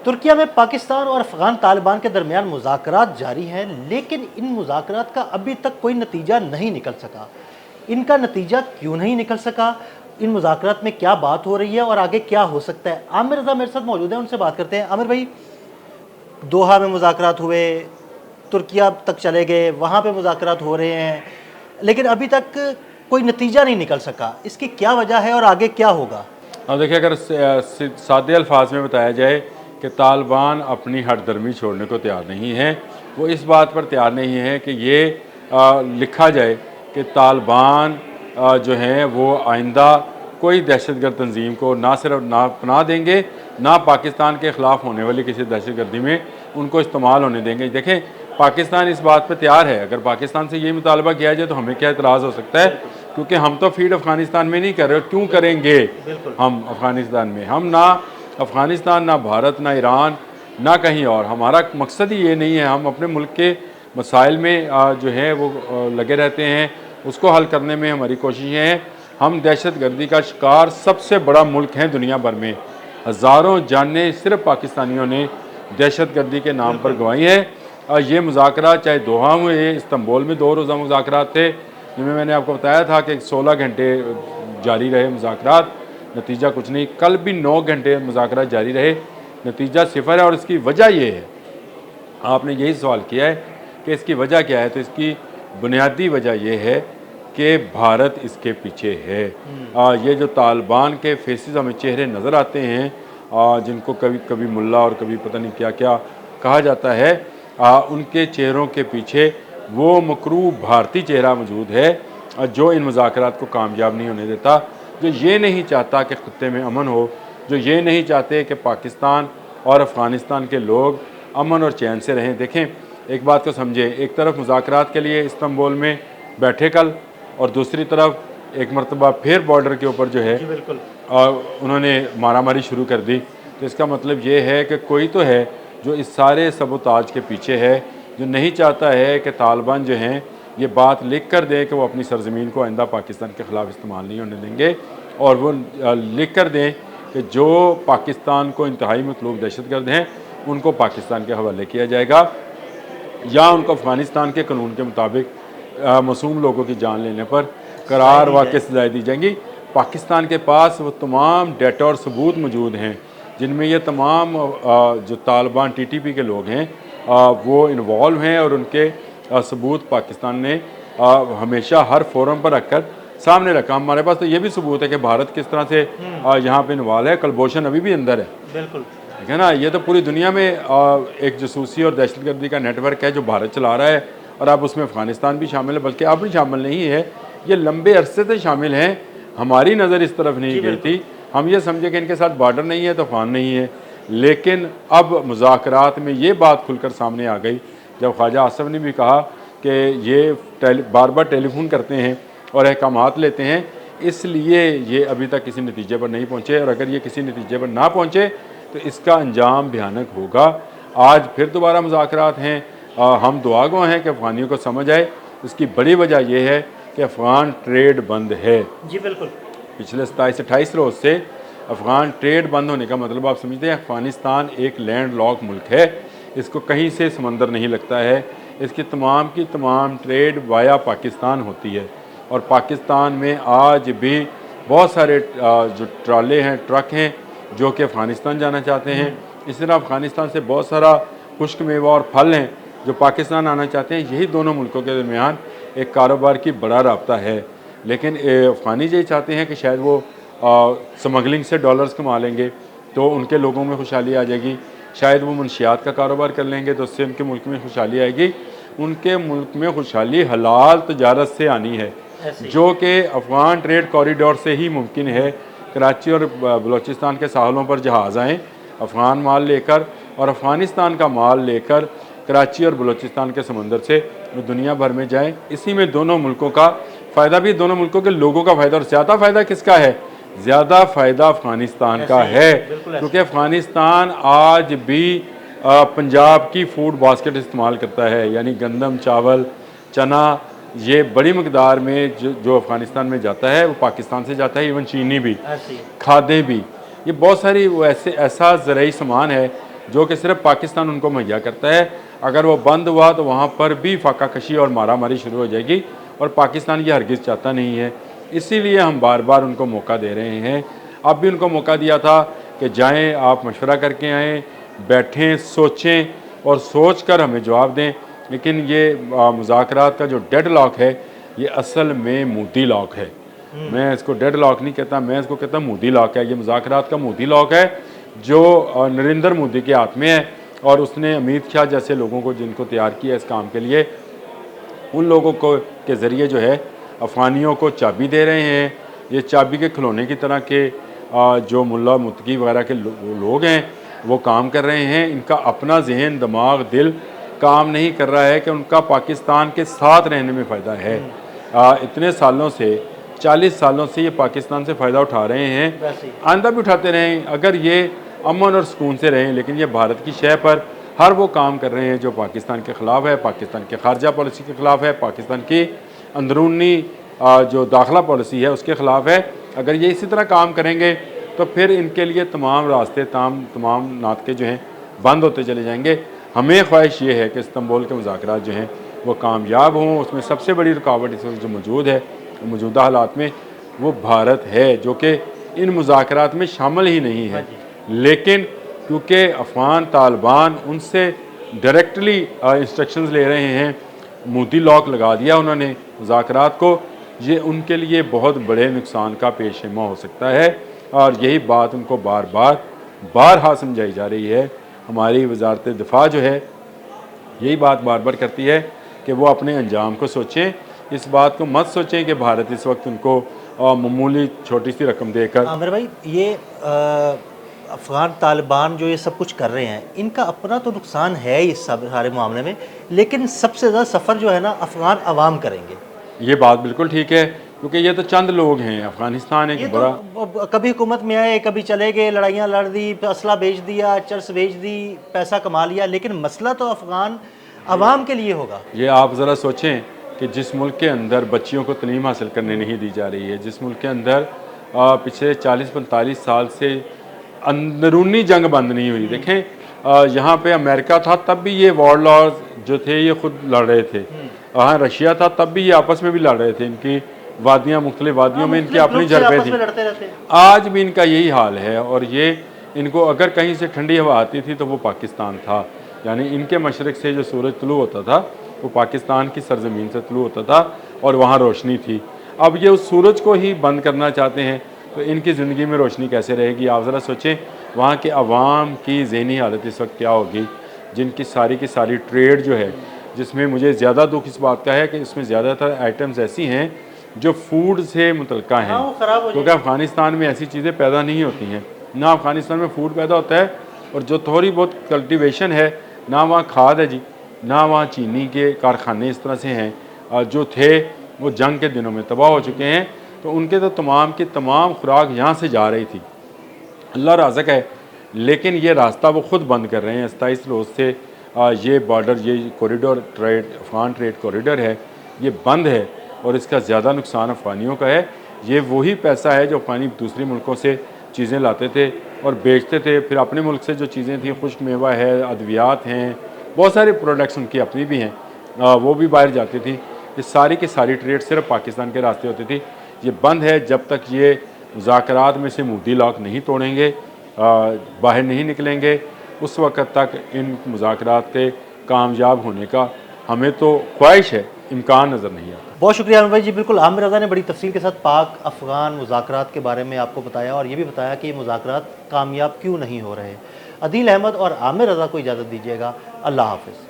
तुर्किया में पाकिस्तान और अफगान तालिबान के दरमियान मुज़ाकरात जारी हैं, लेकिन इन मुज़ाकरात का अभी तक कोई नतीजा नहीं निकल सका। इनका नतीजा क्यों नहीं निकल सका? इन मुज़ाकरात में क्या बात हो रही है और आगे क्या हो सकता है? आमिर रज़ा मेरे साथ मौजूद है, उनसे बात करते हैं। आमिर भाई, दोहा में मुज़ाकरात हुए, तुर्किया तक चले गए, वहाँ पे मुज़ाकरात हो रहे हैं, लेकिन अभी तक कोई नतीजा नहीं निकल सका। इसकी क्या वजह है और आगे क्या होगा? अब देखिए, अगर सादे अल्फाज में बताया जाए कि तालिबान अपनी हठधर्मी छोड़ने को तैयार नहीं है, वो इस बात पर तैयार नहीं है कि ये लिखा जाए कि तालिबान जो हैं वो आइंदा कोई दहशतगर्द तंजीम को ना सिर्फ ना पनाह देंगे, ना पाकिस्तान के ख़िलाफ़ होने वाली किसी दहशतगर्दी में उनको इस्तेमाल होने देंगे। देखें, पाकिस्तान इस बात पर तैयार है। अगर पाकिस्तान से ये मुतालबा किया जाए तो हमें क्या इतराज़ हो सकता है, क्योंकि हम तो फीड अफ़गानिस्तान में नहीं कर रहे। क्यों करेंगे हम अफ़गानिस्तान में? हम ना अफ़गानिस्तान, ना भारत, ना ईरान, ना कहीं और। हमारा मकसद ही ये नहीं है। हम अपने मुल्क के मसाइल में जो है वो लगे रहते हैं, उसको हल करने में हमारी कोशिशें हैं। हम दहशतगर्दी का शिकार सबसे बड़ा मुल्क हैं दुनिया भर में। हज़ारों जानें सिर्फ पाकिस्तानियों ने दहशतगर्दी के नाम पर गंवाई है। ये मुज़ाकरात चाहे दोहा हुए, इस्तांबुल में 2 रोज़ा मुज़ाकरात थे, जिनमें मैंने आपको बताया था कि 16 घंटे जारी रहे मुज़ाकरात, नतीजा कुछ नहीं। कल भी 9 घंटे मुज़ाकरात जारी रहे, नतीजा सिफर है। और इसकी वजह ये है, आपने यही सवाल किया है कि इसकी वजह क्या है, तो इसकी बुनियादी वजह यह है कि भारत इसके पीछे है। ये जो तालिबान के फेसेस हमें चेहरे नज़र आते हैं, जिनको कभी कभी मुल्ला और कभी पता नहीं क्या क्या कहा जाता है, उनके चेहरों के पीछे वो मकरूह भारतीय चेहरा मौजूद है, जो इन मुज़ाकरात को कामयाब नहीं होने देता, जो ये नहीं चाहता कि ख़त्ते में अमन हो, जो ये नहीं चाहते कि पाकिस्तान और अफ़गानिस्तान के लोग अमन और चैन से रहें। देखें, एक बात को समझें, एक तरफ मुज़ाकरात के लिए इस्तांबुल में बैठे कल, और दूसरी तरफ एक मरतबा फिर बॉर्डर के ऊपर जो है उन्होंने मारामारी शुरू कर दी। तो इसका मतलब ये है कि कोई तो है जो इस सारे सबोताज के पीछे है, जो नहीं चाहता है कि तालिबान जो हैं ये बात लिख कर दें कि वो अपनी सरजमीन को आइंदा पाकिस्तान के ख़िलाफ़ इस्तेमाल नहीं होने देंगे, और वो लिख कर दें कि जो पाकिस्तान को इंतहाई मतलूब दहशतगर्द हैं उनको पाकिस्तान के हवाले किया जाएगा, या उनको अफ़गानिस्तान के कानून के मुताबिक मासूम लोगों की जान लेने पर करार वाक़ई सज़ाएँ दी जाएंगी। पाकिस्तान के पास वो तमाम डेटा और सबूत मौजूद हैं, जिनमें ये तमाम जो तालिबान TTP के लोग हैं वो इन्वॉल्व हैं, और उनके सबूत पाकिस्तान ने हमेशा हर फोरम पर रखकर सामने रखा। हमारे पास तो ये भी सबूत है कि भारत किस तरह से यहाँ पे इन्वॉल्व है। कुलभूषण अभी भी अंदर है, बिल्कुल, ठीक है ना। ये तो पूरी दुनिया में एक जसूसी और दहशतगर्दी का नेटवर्क है जो भारत चला रहा है, और अब उसमें अफ़गानिस्तान भी शामिल है, बल्कि अब भी शामिल नहीं है, ये लंबे अरसे से शामिल हैं। हमारी नज़र इस तरफ नहीं गई थी। हम ये समझे कि इनके साथ बॉर्डर नहीं है तो अफ़गान नहीं है, लेकिन अब मुज़ाकरात में ये बात खुलकर सामने आ गई, जब ख्वाजा आसिफ ने भी कहा कि ये बार बार टेलीफोन करते हैं और अहकामात लेते हैं, इसलिए ये अभी तक किसी नतीजे पर नहीं पहुँचे, और अगर ये किसी नतीजे पर ना पहुँचे तो इसका अंजाम भयानक होगा। आज फिर दोबारा मुज़ाकरात हैं। हम दुआगो हैं कि अफ़गानियों को समझ आए। इसकी बड़ी वजह यह है कि अफ़गान ट्रेड बंद है। जी बिल्कुल, पिछले 27-28 रोज़ से अफ़गान ट्रेड बंद होने का मतलब आप समझते हैं, अफ़गानिस्तान एक लैंड लॉक मुल्क है, इसको कहीं से समंदर नहीं लगता है। इसकी तमाम की तमाम ट्रेड वाया पाकिस्तान होती है, और पाकिस्तान में आज भी बहुत सारे जो ट्राले हैं, ट्रक हैं, जो कि अफ़गानिस्तान जाना चाहते हैं। इसी तरह अफ़गानिस्तान से बहुत सारा खुश्क मेवा और फल हैं जो पाकिस्तान आना चाहते हैं। यही दोनों मुल्कों के दरमियान एक कारोबार की बड़ा राब्ता है, लेकिन अफ़गानी ये चाहते हैं कि शायद वो स्मगलिंग से डॉलर्स कमा लेंगे तो उनके लोगों में खुशहाली आ जाएगी, शायद वो मुनशियात का कारोबार कर लेंगे तो उससे उनके मुल्क में खुशहाली आएगी। उनके मुल्क में खुशहाली हलाल तजारत से आनी है, जो कि अफ़गान ट्रेड कॉरिडोर से ही मुमकिन है। कराची और बलूचिस्तान के साहलों पर जहाज़ आएँ अफ़गान माल लेकर, और अफ़गानिस्तान का माल लेकर कराची और बलूचिस्तान के समंदर से दुनिया भर में जाएं। इसी में दोनों मुल्कों का फ़ायदा भी, दोनों मुल्कों के लोगों का फ़ायदा। और ज़्यादा फ़ायदा किसका है? ज़्यादा फ़ायदा अफ़गानिस्तान का है, क्योंकि अफ़गानिस्तान आज भी पंजाब की फूड बास्केट इस्तेमाल करता है, यानी गंदम, चावल, चना, ये बड़ी मकदार में जो अफ़गानिस्तान में जाता है वो पाकिस्तान से जाता है। इवन चीनी भी, खादें भी, ये बहुत सारी वो ऐसा ज़रूरी सामान है जो कि सिर्फ पाकिस्तान उनको मुहैया करता है। अगर वो बंद हुआ तो वहाँ पर भी फाका कशी और मारा मारी शुरू हो जाएगी, और पाकिस्तान ये हरगिज़ चाहता नहीं है। इसीलिए हम बार बार उनको मौका दे रहे हैं। अब भी उनको मौका दिया था कि जाएं, आप मशवरा करके आएँ, बैठें, सोचें और सोच कर हमें जवाब दें। लेकिन ये मुज़ाकरात का जो डेड लॉक है, ये असल में मोदी लॉक है। मैं इसको डेड लॉक नहीं कहता, मैं इसको कहता मोदी लॉक है। ये मुज़ाकरात का मोदी लॉक है जो नरेंद्र मोदी के हाथ में है, और उसने अमित शाह जैसे लोगों को जिनको तैयार किया इस काम के लिए, उन लोगों को के ज़रिए जो है अफ़गानियों को चाबी दे रहे हैं। ये चाबी के खिलौने की तरह के जो मुल्ला मुत्तकी वगैरह के लोग हैं वो काम कर रहे हैं। इनका अपना जहन, दिमाग, दिल काम नहीं कर रहा है कि उनका पाकिस्तान के साथ रहने में फ़ायदा है। इतने सालों से, 40 सालों से ये पाकिस्तान से फ़ायदा उठा रहे हैं, आइंदा भी उठाते रहें अगर ये अमन और सुकून से रहें। लेकिन ये भारत की शय पर हर वो काम कर रहे हैं जो पाकिस्तान के ख़िलाफ़ है, पाकिस्तान के खारजा पॉलिसी के ख़िलाफ़ है, पाकिस्तान की अंदरूनी जो दाखिला पॉलिसी है उसके ख़िलाफ़ है। अगर ये इसी तरह काम करेंगे तो फिर इनके लिए तमाम रास्ते, तमाम नातके जो हैं बंद होते चले जाएंगे। हमें ख्वाहिश ये है कि इस्तांबुल के मुज़ाकरात जो हैं वो कामयाब हों। उसमें सबसे बड़ी रुकावट इस वक्त जो मौजूद है मौजूदा हालात में, वो भारत है, जो कि इन मुज़ाकरात में शामिल ही नहीं है। लेकिन क्योंकि अफ़गान तालिबान उनसे डायरेक्टली इंस्ट्रक्शंस ले रहे हैं, मोदी लॉक लगा दिया उन्होंने मुज़ाकरात को, ये उनके लिए बहुत बड़े नुकसान का पेशेमा हो सकता है। और यही बात उनको बारहा समझाई जा रही है। हमारी वजारत दिफा जो है यही बात बार बार करती है कि वो अपने अंजाम को सोचें। इस बात को मत सोचें कि भारत इस वक्त उनको मामूली छोटी सी रकम देकर। आमिर भाई, ये अफ़गान तालिबान जो ये सब कुछ कर रहे हैं, इनका अपना तो नुकसान है इस सब सारे मामले में, लेकिन सबसे ज़्यादा सफ़र जो है ना अफ़गान अवाम करेंगे। ये बात बिल्कुल ठीक है, क्योंकि ये तो चंद लोग हैं। अफ़गानिस्तान एक बड़ा तो कभी हुकूमत में आए, कभी चले गए, लड़ाइयाँ लड़ दी, असला बेच दिया, चर्च बेच दी, पैसा कमा लिया, लेकिन मसला तो अफ़गान अवाम के लिए होगा। ये आप ज़रा सोचें कि जिस मुल्क के अंदर बच्चियों को तलीम हासिल करने नहीं दी जा रही है, जिस मुल्क के अंदर पिछले 40-45 साल से अंदरूनी जंग बंद नहीं हुई। देखें, यहाँ पे अमेरिका था तब भी ये वॉर लॉर्स जो थे ये खुद लड़ रहे थे। हाँ, रशिया था तब भी ये आपस में भी लड़ रहे थे। इनकी वादियाँ, मुख्तलिफ वादियों में इनकी अपनी झड़पें थी। आज भी इनका यही हाल है। और ये इनको अगर कहीं से ठंडी हवा आती थी तो वो पाकिस्तान था। यानी इनके मशरक़ से जो सूरज तुलू होता था वो पाकिस्तान की सरजमीन से तुलू होता था और वहाँ रोशनी थी। अब ये उस सूरज को ही बंद करना चाहते हैं, तो इनकी ज़िंदगी में रोशनी कैसे रहेगी? आप ज़रा सोचें, वहाँ के अवाम की ज़हनी हालत इस वक्त क्या होगी, जिनकी सारी की सारी ट्रेड जो है, जिसमें मुझे ज़्यादा दुख इस बात का है कि इसमें ज़्यादातर आइटम्स ऐसी हैं जो फूड से मुतल्लिका हैं। क्योंकि अफ़गानिस्तान में ऐसी चीज़ें पैदा नहीं होती हैं, ना अफ़गानिस्तान में फूड पैदा होता है, और जो थोड़ी बहुत कल्टिवेशन है, ना वहाँ खाद है जी, ना वहाँ चीनी के कारखाने इस तरह से हैं जो थे वो जंग के दिनों में तबाह हो चुके हैं। तो उनके तो तमाम की तमाम खुराक यहाँ से जा रही थी। अल्लाह राज़िक है, लेकिन ये रास्ता वो ख़ुद बंद कर रहे हैं। 27 रोज़ से ये बॉर्डर, ये corridor trade, Afghan trade corridor है, ये बंद है, और इसका ज़्यादा नुकसान अफ़गानियों का है। ये वही पैसा है जो अफ़गानी दूसरे मुल्कों से चीज़ें लाते थे और बेचते थे, फिर अपने मुल्क से जो चीज़ें थी, खुश्क मेवा है, अद्वियात हैं, बहुत सारे प्रोडक्ट्स उनकी अपनी भी हैं, वो भी बाहर जाती थी। ये सारी की सारी ट्रेड सिर्फ पाकिस्तान के रास्ते होती थी। ये बंद है। जब तक ये मुज़ाकरात में से मोदी लॉक नहीं तोड़ेंगे, बाहर नहीं निकलेंगे, उस वक़्त तक इन मुज़ाकरात के कामयाब होने का हमें तो ख्वाहिश है, इम्कान नज़र नहीं आता। बहुत शुक्रिया आमिर भाई जी। बिल्कुल, आमिर रज़ा ने बड़ी तफसील के साथ पाक अफ़गान मुज़ाकरात के बारे में आपको बताया, और ये भी बताया कि ये मुज़ाकरात कामयाब क्यों नहीं हो रहे। अदील अहमद और आमिर रज़ा को इजाज़त दीजिएगा। अल्लाह हाफ़िज़।